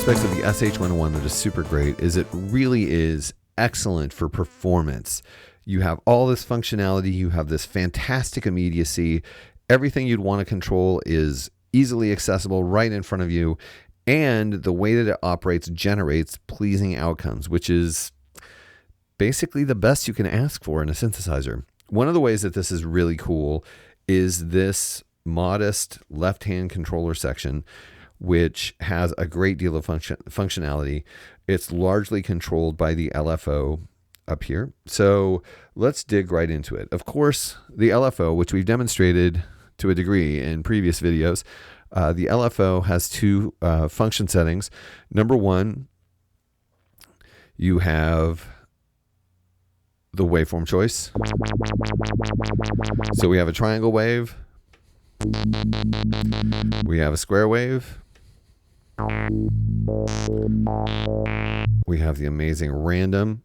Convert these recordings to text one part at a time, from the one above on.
aspects of the SH-101 that is super great is it really is excellent for performance. You have all this functionality, you have this fantastic immediacy, everything you'd want to control is easily accessible right in front of you, and the way that it operates generates pleasing outcomes, which is basically the best you can ask for in a synthesizer. One of the ways that this is really cool is this modest left-hand controller section, which has a great deal of functionality. It's largely controlled by the LFO up here. So let's dig right into it. Of course, the LFO, which we've demonstrated to a degree in previous videos, the LFO has two function settings. Number one, you have the waveform choice. So we have a triangle wave, we have a square wave, we have the amazing random,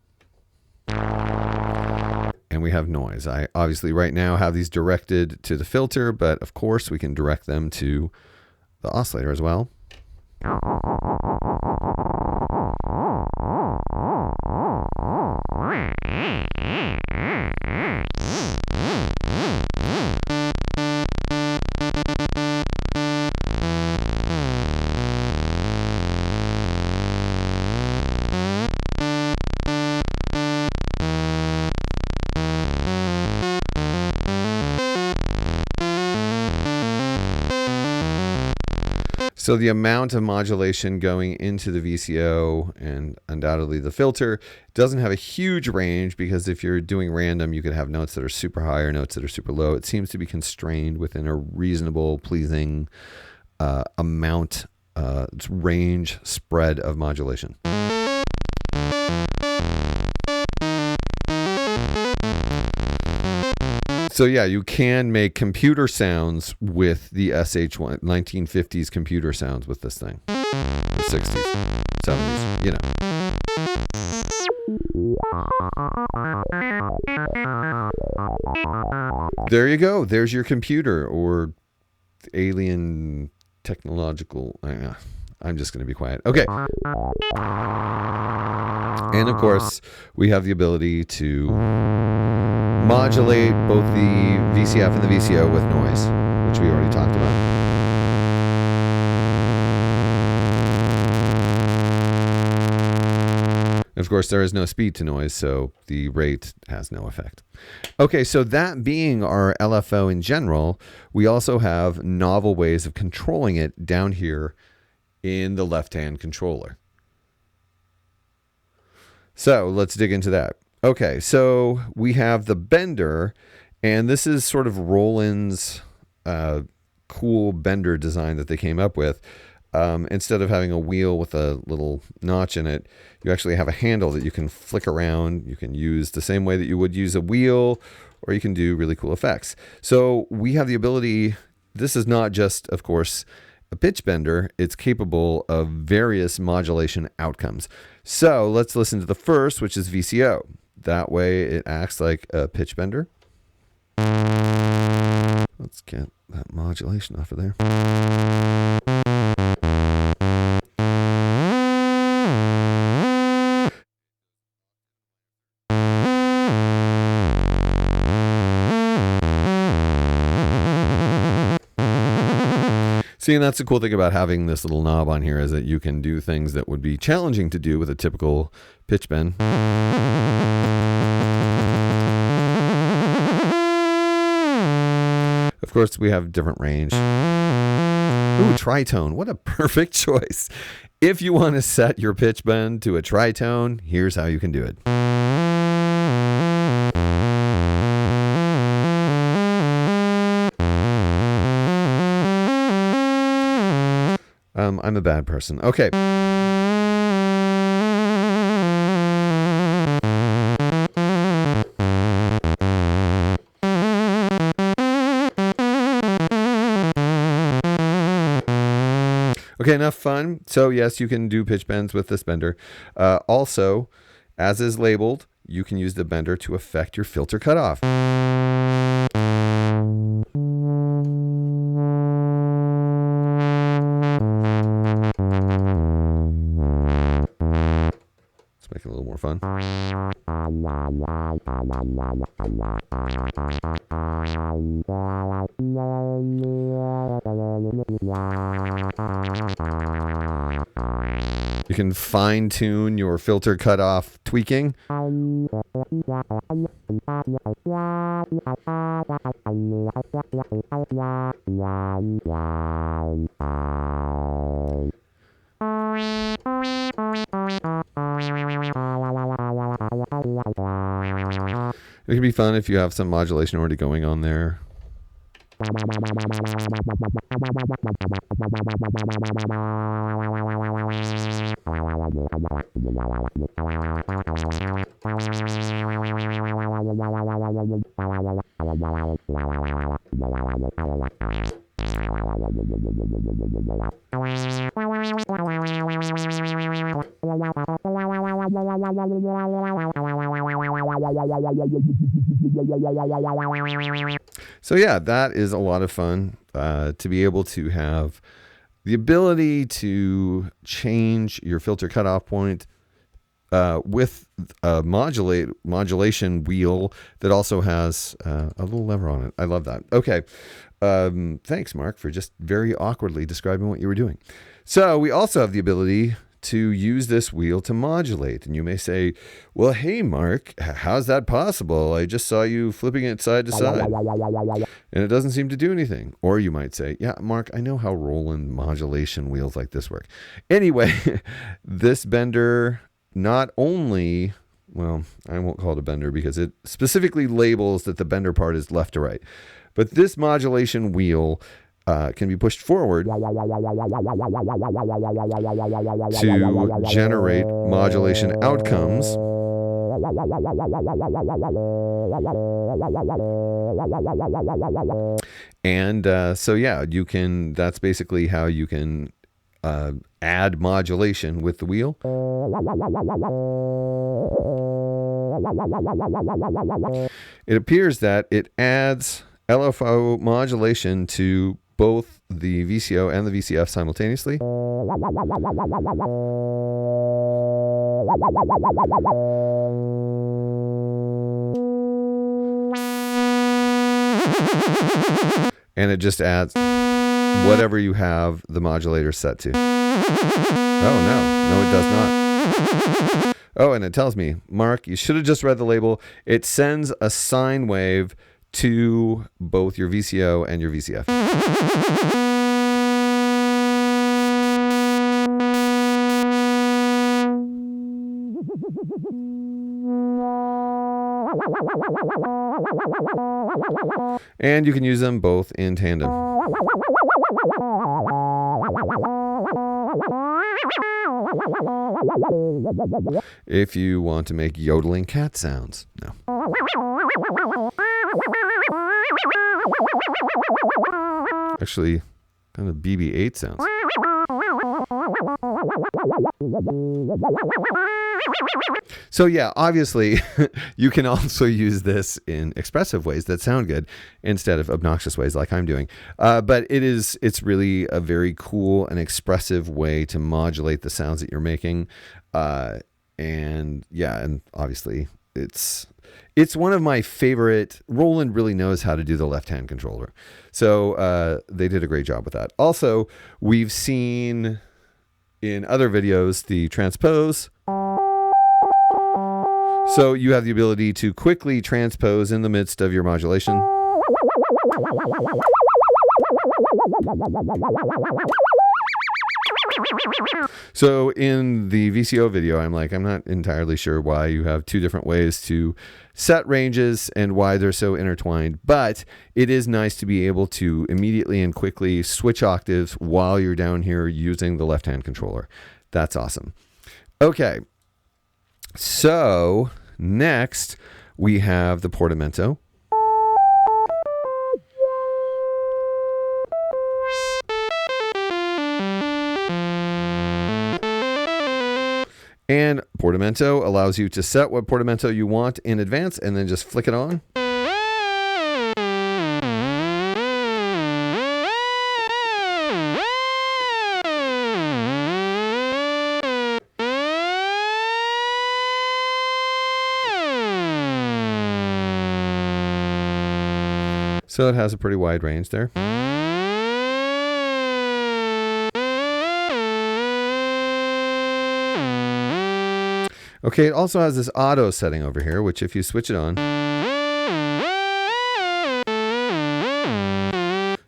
and we have noise. I obviously right now have these directed to the filter, but of course we can direct them to the oscillator as well. So the amount of modulation going into the VCO and undoubtedly the filter doesn't have a huge range, because if you're doing random, you could have notes that are super high or notes that are super low. It seems to be constrained within a reasonable, pleasing amount, range, spread of modulation. So yeah, you can make computer sounds with the SH-1, 1950s computer sounds with this thing. The 60s, 70s, you know. There you go. There's your computer, or alien technological. I'm just going to be quiet. Okay. And of course, we have the ability to modulate both the VCF and the VCO with noise, which we already talked about. Of course, there is no speed to noise, so the rate has no effect. Okay, so that being our LFO in general, we also have novel ways of controlling it down here in the left-hand controller. So let's dig into that. Okay, so we have the bender, and this is sort of Roland's cool bender design that they came up with. Instead of having a wheel with a little notch in it, you actually have a handle that you can flick around. You can use the same way that you would use a wheel, or you can do really cool effects. So we have the ability, this is not just, of course, a pitch bender, it's capable of various modulation outcomes. So let's listen to the first, which is VCO. That way it acts like a pitch bender. Let's get that modulation off of there. See, and that's the cool thing about having this little knob on here, is that you can do things that would be challenging to do with a typical pitch bend. Of course, we have different range. Ooh, tritone. What a perfect choice. If you want to set your pitch bend to a tritone, here's how you can do it. I'm a bad person. Okay. Okay, enough fun. So yes, you can do pitch bends with this bender. Also, as is labeled, you can use the bender to affect your filter cutoff. fun. You can fine tune your filter cutoff tweaking. It can be fun if you have some modulation already going on there. So yeah, that is a lot of fun to be able to have the ability to change your filter cutoff point with a modulation wheel that also has a little lever on it. I love that. Okay. Thanks, Mark, for just very awkwardly describing what you were doing. So we also have the ability to use this wheel to modulate. And you may say, well, hey, Mark, how's that possible? I just saw you flipping it side to side and it doesn't seem to do anything. Or you might say, yeah, Mark, I know how Roland modulation wheels like this work. Anyway, this bender not only, well, I won't call it a bender because it specifically labels that the bender part is left to right. But this modulation wheel can be pushed forward to generate modulation outcomes. And so, yeah, you can, that's basically how you can add modulation with the wheel. It appears that it adds LFO modulation to both the VCO and the VCF simultaneously. And it just adds whatever you have the modulator set to. Oh, no, it does not. Oh, and it tells me, Mark, you should have just read the label. It sends a sine wave to both your VCO and your VCF. And you can use them both in tandem. If you want to make yodeling cat sounds. No. Actually, kind of BB-8 sounds. So yeah, obviously, you can also use this in expressive ways that sound good instead of obnoxious ways like I'm doing. But it's really a very cool and expressive way to modulate the sounds that you're making. And yeah, and obviously it's one of my favorite. Roland really knows how to do the left-hand controller. So they did a great job with that. Also, we've seen in other videos the transpose. So you have the ability to quickly transpose in the midst of your modulation. So in the VCO video, I'm not entirely sure why you have two different ways to set ranges and why they're so intertwined, but it is nice to be able to immediately and quickly switch octaves while you're down here using the left-hand controller. That's awesome. Okay, so next we have the portamento. And portamento allows you to set what portamento you want in advance and then just flick it on. So it has a pretty wide range there. Okay, it also has this auto setting over here, which if you switch it on,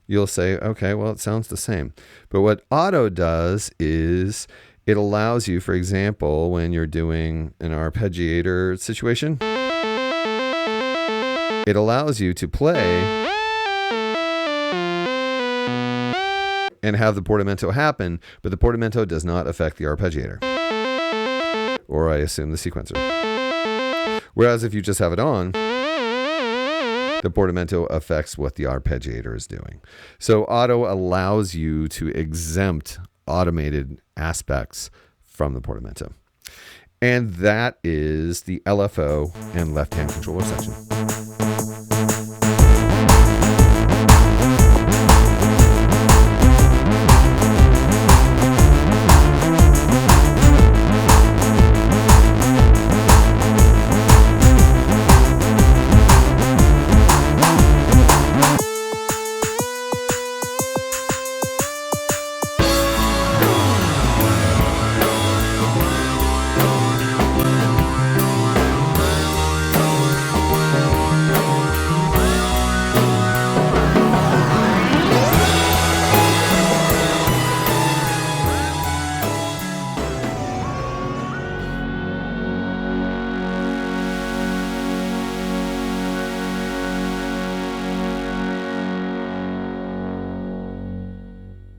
you'll say, okay, well, it sounds the same. But what auto does is it allows you, for example, when you're doing an arpeggiator situation, it allows you to play and have the portamento happen, but the portamento does not affect the arpeggiator. Or I assume the sequencer. Whereas if you just have it on, the portamento affects what the arpeggiator is doing. So auto allows you to exempt automated aspects from the portamento. And that is the LFO and left-hand controller section.